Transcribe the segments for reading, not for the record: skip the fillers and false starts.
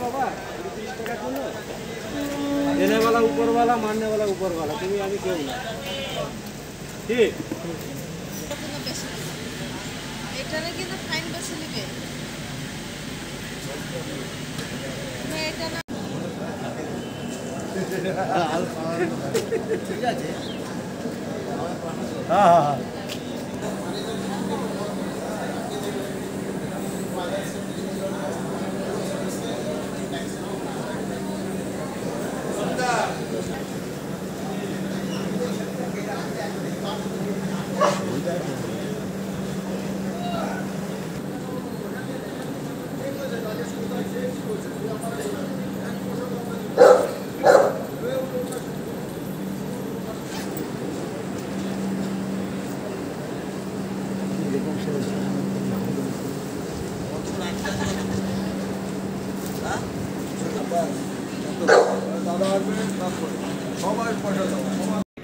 बाबा 30 টাকা জন্য देने वाला ऊपर वाला मारने वाला ऊपर वाला তুমি আমি কেউ না ঠিক এটারে কিন্তু ফাইন বেশি নেবে না এটা না ঠিক আছে হ্যাঁ হ্যাঁ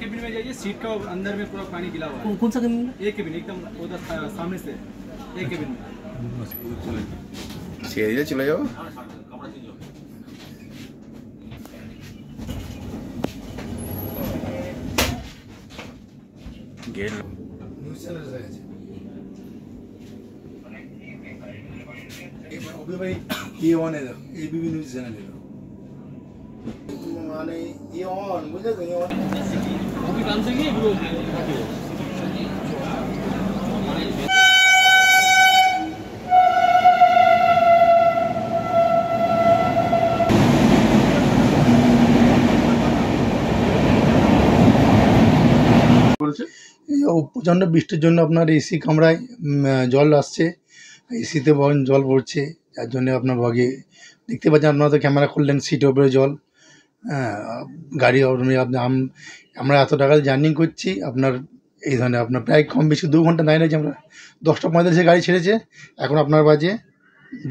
केबिन में जाइए सीट का अंदर में पूरा पानी गिला हुआ है कौन सा केबिन एक केबिन एकदम उधर सामने से एक केबिन में सीधे चले जाओ गेट न्यूज़ चैनल है अभी भाई ये ऑन है एबीपी न्यूज़ चैनल है माने ये ऑन मुझे कहीं ऑन अभी काम से ही ब्रो প্রচণ্ড বৃষ্টির জন্য আপনার এসি কামরায় জল আসছে এসিতে জল পড়ছে যার জন্য আপনার ভাগে দেখতে পাচ্ছেন আপনারা তো ক্যামেরা করলেন সিটের উপরে জল গাড়ি আমরা এত টাকা জার্নি করছি আপনার এই ধরনের আপনার প্রায় কম বেশি 2 ঘন্টা দাঁড়িয়ে রয়েছে আমরা 10:45 গাড়ি ছেড়েছে এখন আপনার বাজে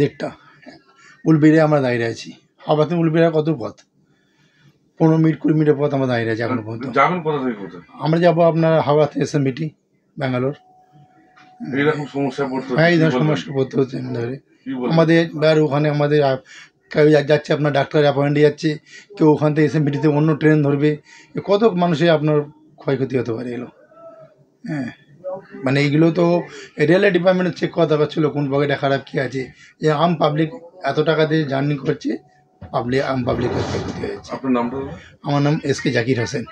1:30 উলবেড়িয়া আমরা দাঁড়িয়ে আছি হাওড়া উলবেড়িয়া কত পথ 15 মিনিট 20 মিনিটের পথ আমরা দাঁড়িয়ে আছি এখনো পর্যন্ত আমরা যাবো আপনার হাওড়া থেকে এসএমবিটি ব্যাঙ্গালোর এইরকম সমস্যা পড়তে হ্যাঁ এই ধরনের সমস্যা পড়তে হচ্ছে ধরে আমাদের আর ওখানে আমাদের কেউ যাচ্ছে আপনার ডাক্তার অ্যাপয়েন্টে যাচ্ছে কেউ ওখান থেকে এসএমবিটিতে অন্য ট্রেন ধরবে কত মানুষের আপনার ক্ষয়ক্ষতি হতে পারে এগুলো হ্যাঁ মানে এইগুলো তো রেলওয়ে ডিপার্টমেন্টের চেক করা দরকার ছিল কোন পকেটে খারাপ কী আছে যে আম পাবলিক এত টাকা দিয়ে জার্নি করছে আম পাবলিকের ক্ষয়ক্ষতি হয়েছে। আপনার নামটা? আমার নাম এসকে জাকির হোসেন।